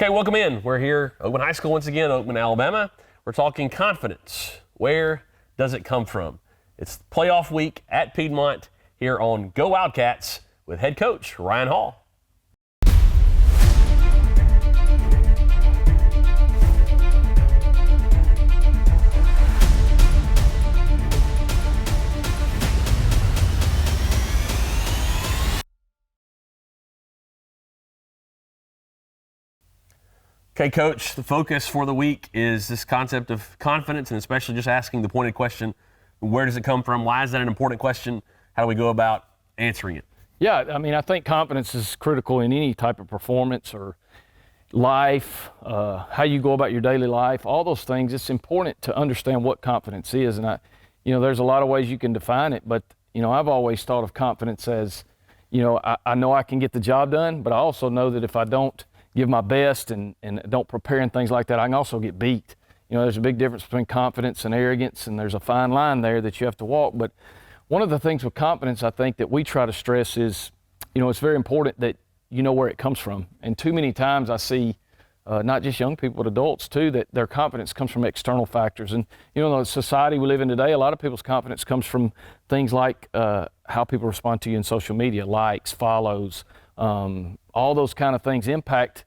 Okay, welcome in. We're here, Oakland High School once again, Oakland, Alabama. We're talking confidence. Where does it come from? It's playoff week at Piedmont here on Go Wildcats with head coach Ryan Hall. Okay, Coach, the focus for the week is this concept of confidence and especially just asking the pointed question, where does it come from? Why is that an important question? How do we go about answering it? Yeah, I mean, I think confidence is critical in any type of performance or life, how you go about your daily life, all those things. It's important to understand what confidence is. And there's a lot of ways you can define it, but, I've always thought of confidence as, I know I can get the job done, but I also know that if I don't give my best and don't prepare and things like that, I can also get beat. There's a big difference between confidence and arrogance, and there's a fine line there that you have to walk. But one of the things with confidence, I think, that we try to stress is, it's very important that you know where it comes from. And too many times I see, not just young people, but adults too, that their confidence comes from external factors. And, the society we live in today, a lot of people's confidence comes from things like how people respond to you in social media, likes, follows, all those kind of things impact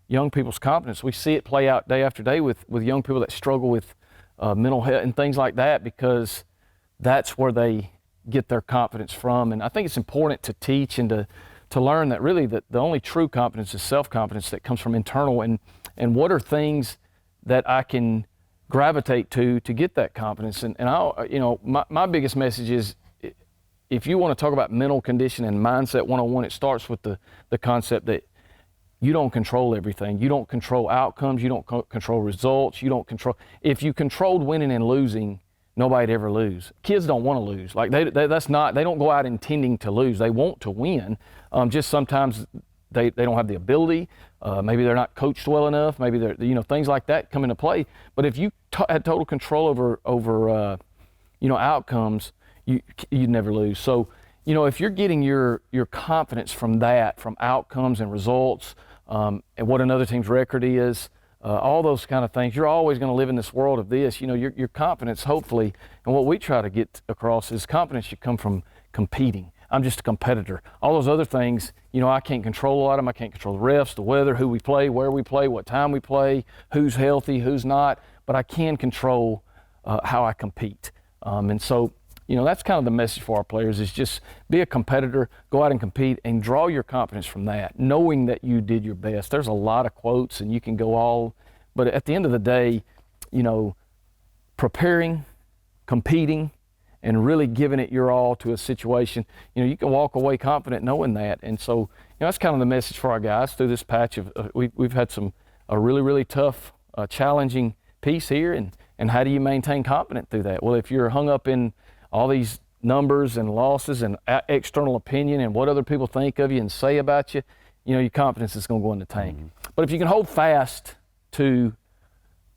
young people's confidence. We see it play out day after day with young people that struggle with mental health and things like that, because that's where they get their confidence from. And I think it's important to teach and to learn that really the only true confidence is self-confidence that comes from internal, and what are things that I can gravitate to get that confidence. And my biggest message is, if you want to talk about mental condition and mindset 101, it starts with the concept that you don't control everything. You don't control outcomes. You don't control results. You don't control. If you controlled winning and losing, nobody'd ever lose. Kids don't want to lose. Like they don't go out intending to lose. They want to win. Just sometimes they don't have the ability. Maybe they're not coached well enough. Maybe they're, things like that come into play. But if you had total control over outcomes, you'd never lose. So, if you're getting your confidence from that, from outcomes and results, and what another team's record is, all those kind of things, you're always going to live in this world of this. Your confidence, hopefully, and what we try to get across is confidence should come from competing. I'm just a competitor. All those other things, I can't control a lot of them. I can't control the refs, the weather, who we play, where we play, what time we play, who's healthy, who's not, but I can control how I compete. And so, that's kind of the message for our players, is just be a competitor, go out and compete, and draw your confidence from that, knowing that you did your best. There's a lot of quotes, and you can go all, but at the end of the day, preparing, competing, and really giving it your all to a situation, you can walk away confident knowing that. And so, that's kind of the message for our guys through this patch of, we've had a really, really tough, challenging piece here, and how do you maintain confidence through that? Well, if you're hung up in all these numbers and losses and external opinion and what other people think of you and say about you, your confidence is going to go in the tank. Mm-hmm. But if you can hold fast to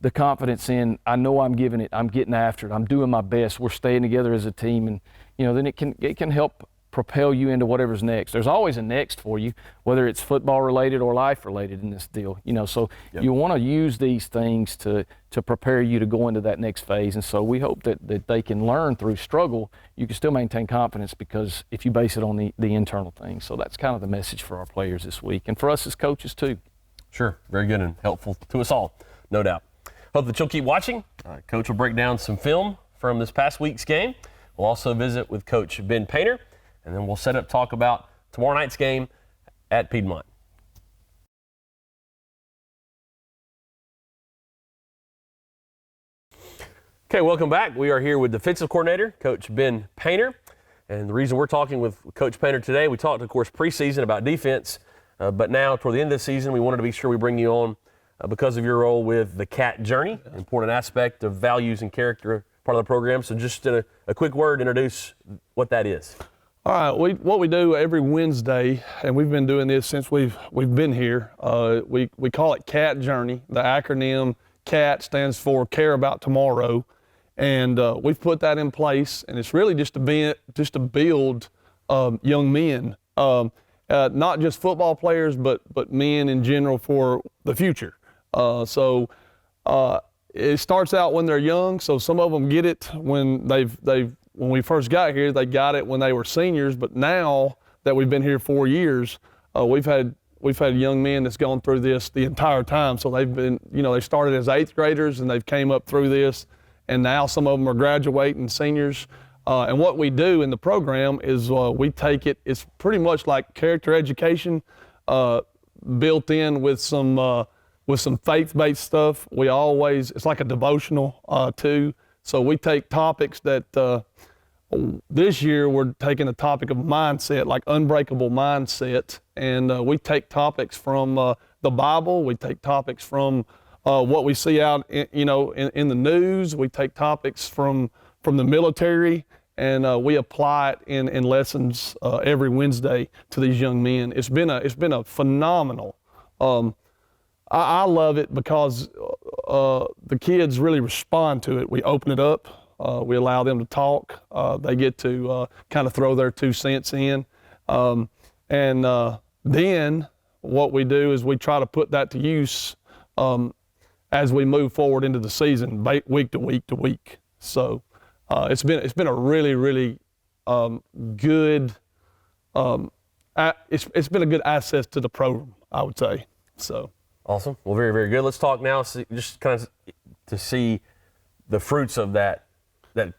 the confidence in, I know I'm giving it, I'm getting after it, I'm doing my best, we're staying together as a team, and then it can help propel you into whatever's next. There's always a next for you, whether it's football related or life related in this deal. So yep. You want to use these things to prepare you to go into that next phase. And so we hope that they can learn through struggle. You can still maintain confidence, because if you base it on the internal things. So that's kind of the message for our players this week, and for us as coaches too. Sure, very good and helpful to us all, no doubt. Hope that you'll keep watching. Coach will break down some film from this past week's game. We'll also visit with Coach Ben Painter, and then we'll set up talk about tomorrow night's game at Piedmont. Okay, welcome back. We are here with defensive coordinator, Coach Ben Painter. And the reason we're talking with Coach Painter today, we talked, of course, preseason about defense, but now toward the end of the season, we wanted to be sure we bring you on because of your role with the CAT Journey, an important aspect of values and character, part of the program. So just in a quick word, introduce what that is. All right, what we do every Wednesday, and we've been doing this since we've been here, we call it CAT Journey. The acronym CAT stands for Care About Tomorrow, and we've put that in place, and it's really just to build young men. not just football players, but men in general for the future. So it starts out when they're young. So some of them get it when when we first got here, they got it when they were seniors. But now that we've been here 4 years, we've had young men that's gone through this the entire time. So they've been, they started as 8th graders and they've came up through this, and now some of them are graduating seniors. And what we do in the program is we take it. It's pretty much like character education, built in with some faith-based stuff. It's like a devotional too. So we take topics that this year we're taking a topic of mindset, like unbreakable mindset, and we take topics from the Bible. We take topics from what we see out, in the news. We take topics from the military, and we apply it in lessons every Wednesday to these young men. It's been a phenomenal. I love it because the kids really respond to it. We open it up. We allow them to talk. They get to kind of throw their 2 cents in. And then what we do is we try to put that to use as we move forward into the season, week to week to week. So it's been a really, really good, it's been a good asset to the program, I would say. So. Awesome. Well, very, very good. Let's talk now, just kind of to see the fruits of that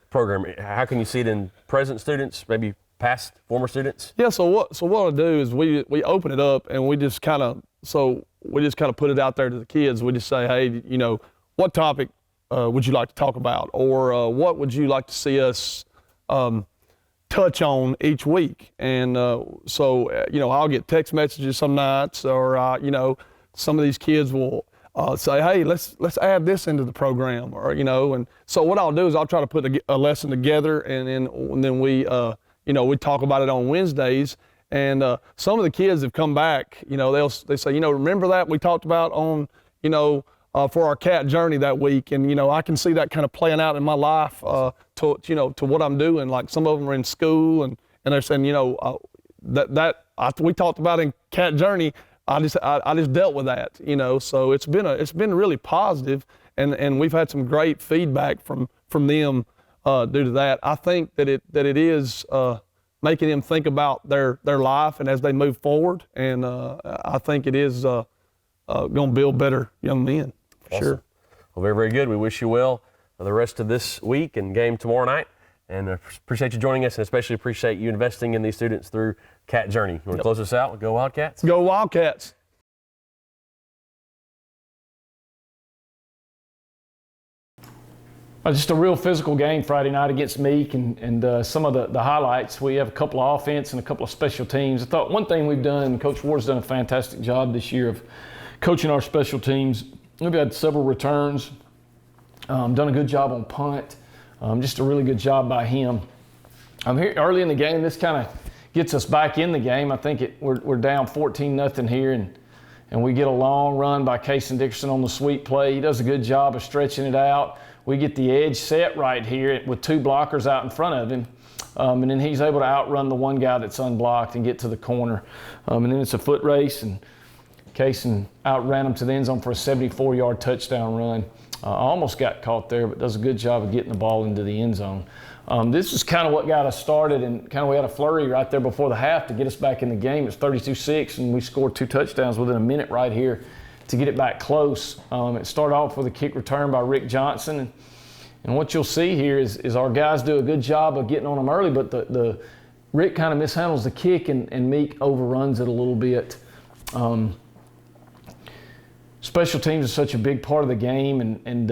program. How can you see it in present students, maybe past, former students? Yeah. So what I do is we open it up and we just kind of put it out there to the kids. We just say, hey, what topic would you like to talk about, or what would you like to see us touch on each week? And so I'll get text messages some nights, or some of these kids will say, hey, let's add this into the program, or and so what I'll do is I'll try to put a lesson together, and then we we talk about it on Wednesdays. And some of the kids have come back, they say, remember that we talked about on for our cat journey that week, and I can see that kind of playing out in my life to what I'm doing. Like some of them are in school, and they're saying, we talked about in cat journey. I just dealt with that, So it's been really positive, and we've had some great feedback from them due to that. I think that it is making them think about their life and as they move forward, and I think it is going to build better young men. For awesome. Sure. Well, very, very good. We wish you well for the rest of this week and game tomorrow night. And appreciate you joining us, and especially appreciate you investing in these students through Cat Journey. You want to close us out? Go Wildcats. Go Wildcats. Just a real physical game Friday night against Meek, and some of the highlights. We have a couple of offense and a couple of special teams. I thought one thing we've done, Coach Ward's done a fantastic job this year of coaching our special teams. We've had several returns, done a good job on punt. Just a really good job by him. Here early in the game, this kind of gets us back in the game. I think we're down 14-0 here, and we get a long run by Cason Dickerson on the sweep play. He does a good job of stretching it out. We get the edge set right here with 2 blockers out in front of him, and then he's able to outrun the one guy that's unblocked and get to the corner. And then it's a foot race, and Cason outran him to the end zone for a 74-yard touchdown run. Almost got caught there, but does a good job of getting the ball into the end zone. This is kind of what got us started, and kind of we had a flurry right there before the half to get us back in the game. It's 32-6, and we scored 2 touchdowns within a minute right here to get it back close. It started off with a kick return by Rick Johnson, and what you'll see here is our guys do a good job of getting on them early, but the Rick kind of mishandles the kick, and Meek overruns it a little bit. Special teams are such a big part of the game, and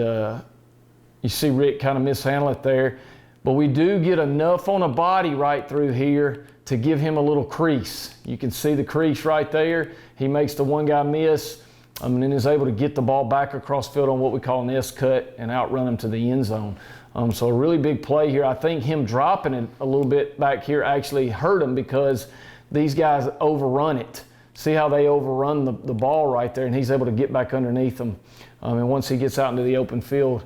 you see Rick kind of mishandle it there. But we do get enough on a body right through here to give him a little crease. You can see the crease right there. He makes the one guy miss, and then is able to get the ball back across field on what we call an S-cut and outrun him to the end zone. So a really big play here. I think him dropping it a little bit back here actually hurt him because these guys overrun it. See how they overrun the ball right there, and he's able to get back underneath them. And once he gets out into the open field,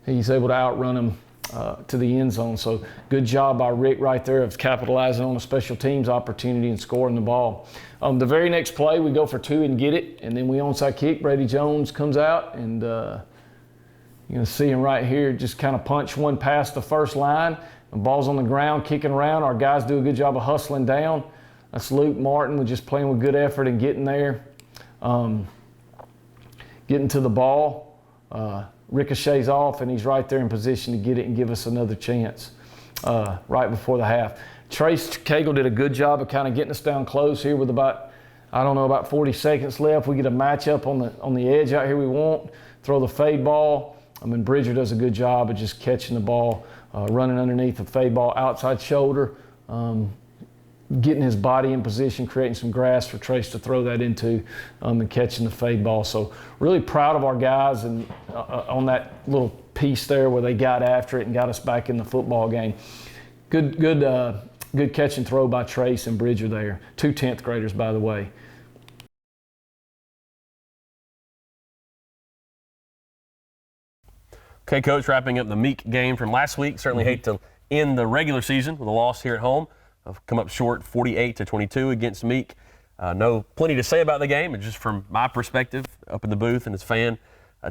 he's able to outrun him to the end zone. So good job by Rick right there of capitalizing on a special teams opportunity and scoring the ball. The very next play, we go for 2 and get it, and then we onside kick. Brady Jones comes out, and you're going to see him right here just kind of punch one past the first line. The ball's on the ground, kicking around. Our guys do a good job of hustling down. That's Luke Martin with just playing with good effort and getting there. Getting to the ball. Ricochets off, and he's right there in position to get it and give us another chance right before the half. Trace Cagle did a good job of kind of getting us down close here with about 40 seconds left. We get a matchup on the edge out here we want, throw the fade ball. Bridger does a good job of just catching the ball, running underneath the fade ball, outside shoulder, getting his body in position, creating some grass for Trace to throw that into, and catching the fade ball. So really proud of our guys and on that little piece there where they got after it and got us back in the football game. Good catch and throw by Trace and Bridger there. 2 10th graders, by the way. Okay, Coach, wrapping up the Meek game from last week. Certainly hate to end the regular season with a loss here at home. I've come up short 48-22 against Meek. Know plenty to say about the game, and just from my perspective up in the booth and as a fan,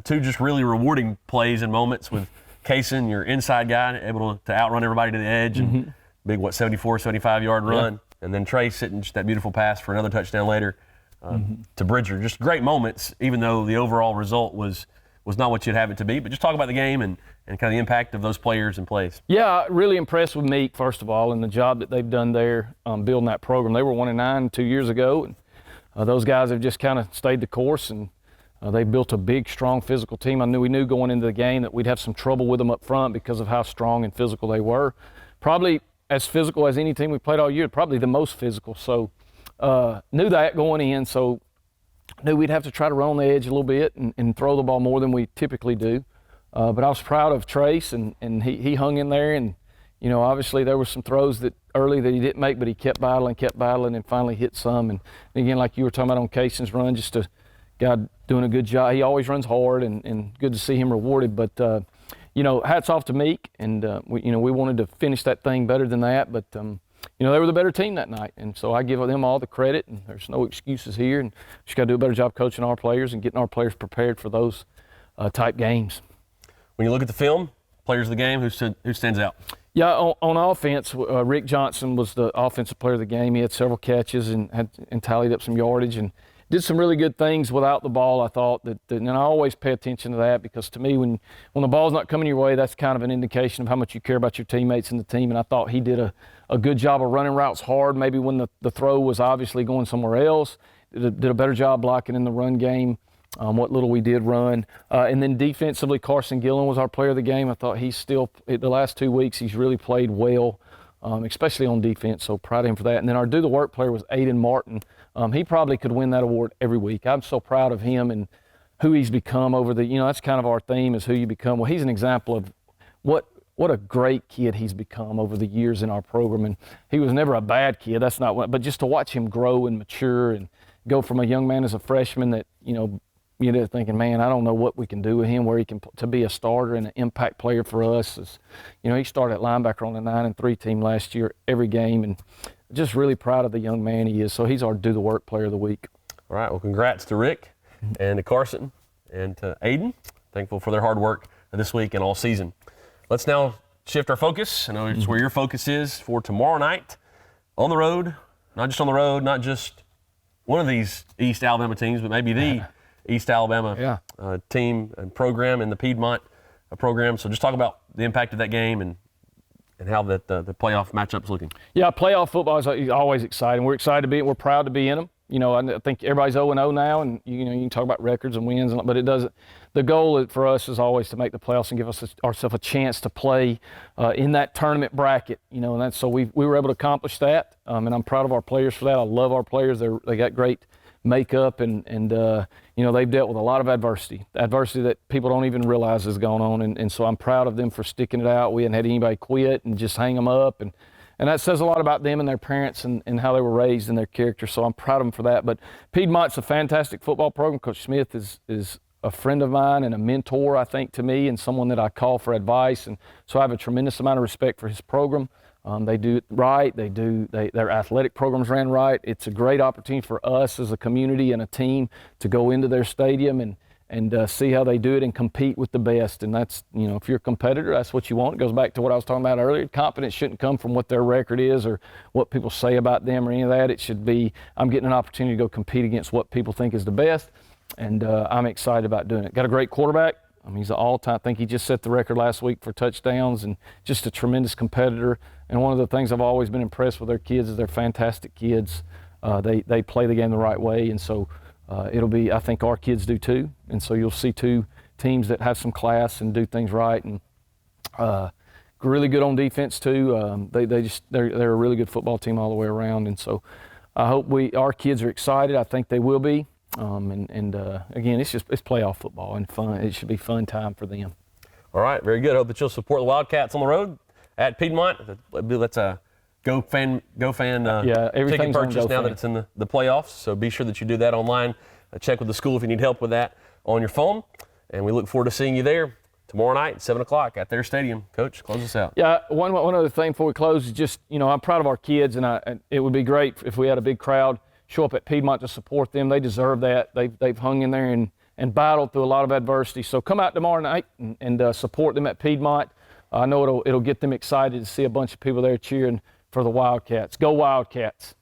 2 just really rewarding plays and moments with Kaysen, your inside guy, able to outrun everybody to the edge and big, 74, 75-yard run. Yeah. And then Trace hitting just that beautiful pass for another touchdown later to Bridger. Just great moments, even though the overall result was not what you'd have it to be. But just talk about the game and kind of the impact of those players and plays. Yeah, really impressed with Meek, first of all, and the job that they've done there building that program. They were 1-9 2 years ago, and those guys have just kind of stayed the course, and they built a big, strong, physical team. We knew going into the game that we'd have some trouble with them up front because of how strong and physical they were. Probably as physical as any team we played all year, probably the most physical. So knew that going in, so knew we'd have to try to run on the edge a little bit and throw the ball more than we typically do. But I was proud of Trace, and he hung in there. And, obviously there were some throws that early that he didn't make, but he kept battling, and finally hit some. And again, like you were talking about on Kaysen's run, just a guy doing a good job. He always runs hard, and good to see him rewarded. But, hats off to Meek. And, we wanted to finish that thing better than that. But, they were the better team that night. And so I give them all the credit, and there's no excuses here. And just got to do a better job coaching our players and getting our players prepared for those type games. When you look at the film, players of the game, who stands out? Yeah, on offense, Rick Johnson was the offensive player of the game. He had several catches and tallied up some yardage and did some really good things without the ball. I thought and I always pay attention to that, because to me, when the ball's not coming your way, that's kind of an indication of how much you care about your teammates and the team. And I thought he did a good job of running routes hard. Maybe when the throw was obviously going somewhere else, did a better job blocking in the run game. What little we did run. And then defensively, Carson Gillen was our player of the game. I thought the last 2 weeks, he's really played well, especially on defense, so proud of him for that. And then our do-the-work player was Aiden Martin. He probably could win that award every week. I'm so proud of him and who he's become over that's kind of our theme, is who you become. Well, he's an example of what a great kid he's become over the years in our program. And he was never a bad kid, that's not what, but just to watch him grow and mature and go from a young man as a freshman that, you're thinking, man, I don't know what we can do with him, where he can to be a starter and an impact player for us. He started at linebacker on the 9-3 team last year every game, and just really proud of the young man he is. So he's our do-the-work player of the week. All right, well, congrats to Rick and to Carson and to Aiden. Thankful for their hard work this week and all season. Let's now shift our focus. I know it's where your focus is for tomorrow night on the road, not just one of these East Alabama teams, but maybe the East Alabama team and program in the Piedmont program. So just talk about the impact of that game and how the playoff matchup's looking. Yeah, playoff football is always exciting. We're excited to be. We're proud to be in them. I think everybody's 0-0 now, and you can talk about records and wins, but it doesn't. The goal for us is always to make the playoffs and give ourselves a chance to play in that tournament bracket. And that's so we were able to accomplish that, and I'm proud of our players for that. I love our players. They got great makeup, and they've dealt with a lot of adversity that people don't even realize is going on, and so I'm proud of them for sticking it out. We hadn't had anybody quit and just hang them up, and that says a lot about them and their parents and how they were raised and their character, so I'm proud of them for that. But Piedmont's a fantastic football program. Coach Smith is a friend of mine and a mentor, I think, to me, and someone that I call for advice. And so I have a tremendous amount of respect for his program. They do it right. Their athletic programs ran right. It's a great opportunity for us as a community and a team to go into their stadium and see how they do it and compete with the best. And that's, if you're a competitor, that's what you want. It goes back to what I was talking about earlier. Confidence shouldn't come from what their record is or what people say about them or any of that. It should be, I'm getting an opportunity to go compete against what people think is the best. And I'm excited about doing it. Got a great quarterback. He's an all-time, I think he just set the record last week for touchdowns, and just a tremendous competitor. And one of the things I've always been impressed with their kids is they're fantastic kids. They play the game the right way, and so it'll be, I think our kids do too. And so you'll see two teams that have some class and do things right, and really good on defense too. They're a really good football team all the way around, and so I hope our kids are excited. I think they will be. Again, it's playoff football and fun. It should be fun time for them. All right, very good. Hope that you'll support the Wildcats on the road at Piedmont. That's a GoFan ticket purchase now that it's in the playoffs. So be sure that you do that online. Check with the school if you need help with that on your phone. And we look forward to seeing you there tomorrow night at 7 o'clock at their stadium. Coach, close us out. Yeah, one other thing before we close is just, I'm proud of our kids, and it would be great if we had a big crowd show up at Piedmont to support them. They deserve that. They've hung in there and battled through a lot of adversity. So come out tomorrow night and support them at Piedmont. I know it'll get them excited to see a bunch of people there cheering for the Wildcats. Go Wildcats.